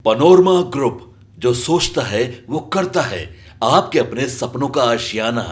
Panorama group, जो सोचता है वो करता है। आपके अपने सपनों का आशियाना।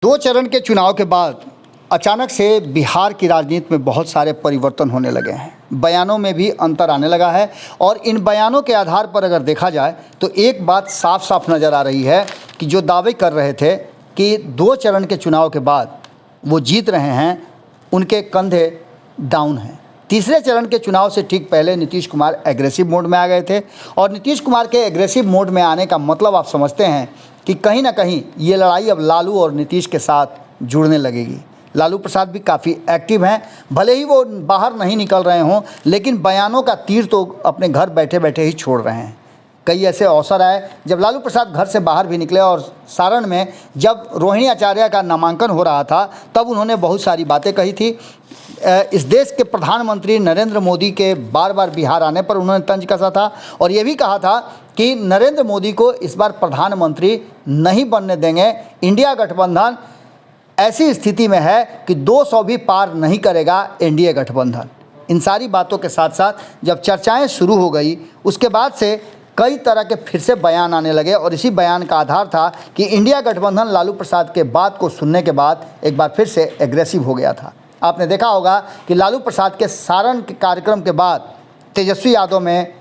2 चरण के चुनाव के बाद अचानक से बिहार की राजनीति में बहुत सारे परिवर्तन होने लगे हैं। बयानों में भी अंतर आने लगा है और इन बयानों के आधार पर अगर देखा जाए तो एक बात साफ साफ नज़र आ रही है कि जो दावे कर रहे थे कि 2 चरण के चुनाव के बाद वो जीत रहे हैं, उनके कंधे डाउन हैं। तीसरे चरण के चुनाव से ठीक पहले नीतीश कुमार एग्रेसिव मोड में आ गए थे और नीतीश कुमार के एग्रेसिव मोड में आने का मतलब आप समझते हैं कि कहीं ना कहीं ये लड़ाई अब लालू और नीतीश के साथ जुड़ने लगेगी। लालू प्रसाद भी काफ़ी एक्टिव हैं, भले ही वो बाहर नहीं निकल रहे हों, लेकिन बयानों का तीर तो अपने घर बैठे बैठे ही छोड़ रहे हैं। कई ऐसे अवसर आए जब लालू प्रसाद घर से बाहर भी निकले और सारण में जब रोहिणी आचार्य का नामांकन हो रहा था तब उन्होंने बहुत सारी बातें कही थी। इस देश के प्रधानमंत्री नरेंद्र मोदी के बार बार बिहार आने पर उन्होंने तंज कसा था और ये भी कहा था कि नरेंद्र मोदी को इस बार प्रधानमंत्री नहीं बनने देंगे। इंडिया गठबंधन ऐसी स्थिति में है कि 200 भी पार नहीं करेगा एनडीए गठबंधन। इन सारी बातों के साथ साथ जब चर्चाएं शुरू हो गई उसके बाद से कई तरह के फिर से बयान आने लगे और इसी बयान का आधार था कि इंडिया गठबंधन लालू प्रसाद के बात को सुनने के बाद एक बार फिर से एग्रेसिव हो गया था। आपने देखा होगा कि लालू प्रसाद के सारण के कार्यक्रम के बाद तेजस्वी यादव में,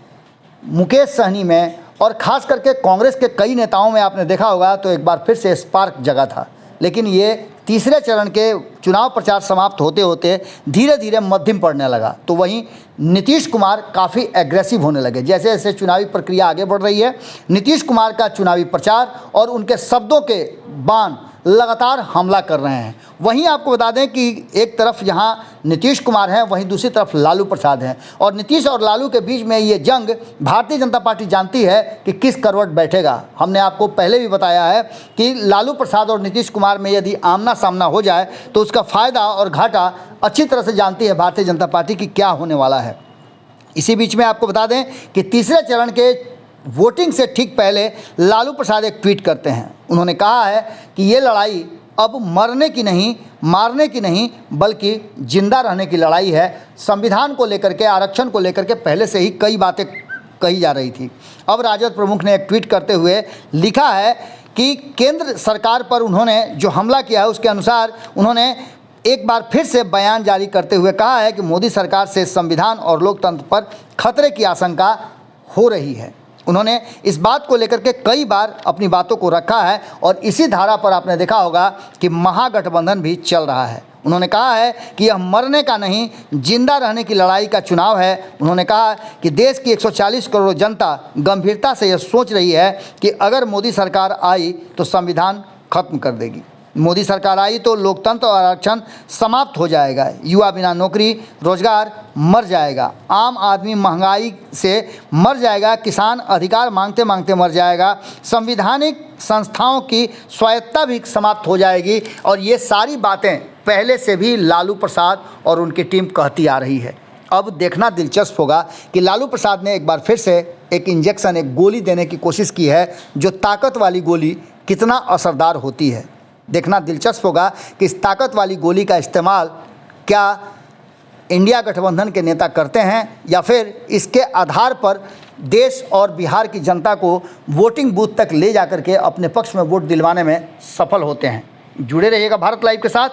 मुकेश सहनी में और ख़ास करके कांग्रेस के कई नेताओं में आपने देखा होगा तो एक बार फिर से स्पार्क जगा था। लेकिन ये तीसरे चरण के चुनाव प्रचार समाप्त होते होते धीरे धीरे मध्यम पड़ने लगा। तो वहीं नीतीश कुमार काफ़ी एग्रेसिव होने लगे। जैसे जैसे चुनावी प्रक्रिया आगे बढ़ रही है, नीतीश कुमार का चुनावी प्रचार और उनके शब्दों के बाण लगातार हमला कर रहे हैं। वहीं आपको बता दें कि एक तरफ यहाँ नीतीश कुमार हैं, वहीं दूसरी तरफ लालू प्रसाद हैं और नीतीश और लालू के बीच में ये जंग भारतीय जनता पार्टी जानती है कि किस करवट बैठेगा। हमने आपको पहले भी बताया है कि लालू प्रसाद और नीतीश कुमार में यदि आमना सामना हो जाए तो उसका फ़ायदा और घाटा अच्छी तरह से जानती है भारतीय जनता पार्टी की क्या होने वाला है। इसी बीच में आपको बता दें कि तीसरे चरण के वोटिंग से ठीक पहले लालू प्रसाद एक ट्वीट करते हैं। उन्होंने कहा है कि ये लड़ाई अब मरने की नहीं, मारने की नहीं, बल्कि जिंदा रहने की लड़ाई है। संविधान को लेकर के, आरक्षण को लेकर के पहले से ही कई बातें कही जा रही थी। अब राजद प्रमुख ने एक ट्वीट करते हुए लिखा है कि केंद्र सरकार पर उन्होंने जो हमला किया है उसके अनुसार उन्होंने एक बार फिर से बयान जारी करते हुए कहा है कि मोदी सरकार से संविधान और लोकतंत्र पर खतरे की आशंका हो रही है। उन्होंने इस बात को लेकर के कई बार अपनी बातों को रखा है और इसी धारा पर आपने देखा होगा कि महागठबंधन भी चल रहा है। उन्होंने कहा है कि यह मरने का नहीं, जिंदा रहने की लड़ाई का चुनाव है। उन्होंने कहा कि देश की 140 करोड़ जनता गंभीरता से यह सोच रही है कि अगर मोदी सरकार आई तो संविधान खत्म कर देगी। मोदी सरकार आई तो लोकतंत्र और आरक्षण समाप्त हो जाएगा, युवा बिना नौकरी रोजगार मर जाएगा, आम आदमी महंगाई से मर जाएगा, किसान अधिकार मांगते मांगते मर जाएगा, संवैधानिक संस्थाओं की स्वायत्तता भी समाप्त हो जाएगी। और ये सारी बातें पहले से भी लालू प्रसाद और उनकी टीम कहती आ रही है। अब देखना दिलचस्प होगा कि लालू प्रसाद ने एक बार फिर से एक इंजेक्शन, एक गोली देने की कोशिश की है, जो ताकत वाली गोली कितना असरदार होती है। देखना दिलचस्प होगा कि इस ताकत वाली गोली का इस्तेमाल क्या इंडिया गठबंधन के नेता करते हैं या फिर इसके आधार पर देश और बिहार की जनता को वोटिंग बूथ तक ले जाकर के अपने पक्ष में वोट दिलवाने में सफल होते हैं। जुड़े रहिएगा भारत लाइव के साथ,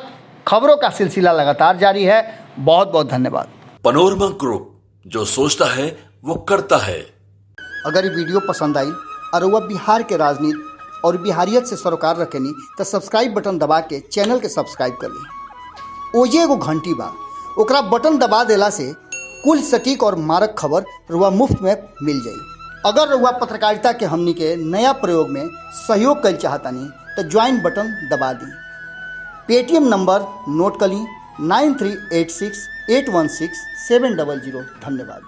खबरों का सिलसिला लगातार जारी है। बहुत बहुत धन्यवाद। पनोरमा ग्रुप, जो सोचता है वो करता है। अगर ये वीडियो पसंद आई और वह बिहार के राजनीति और बिहारियत से सरोकार रखेनी तो सब्सक्राइब बटन दबा के चैनल के सब्सक्राइब कर ली। ओजे एगो घंटी बा, ओकरा बटन दबा देला से कुल सटीक और मारक खबर रुआ मुफ्त में मिल जाई। अगर रुआ पत्रकारिता के हमनी के नया प्रयोग में सहयोग कर चाहतानी तो ज्वाइन बटन दबा दी। पेटीएम नंबर नोट कर ली 9386816700। धन्यवाद।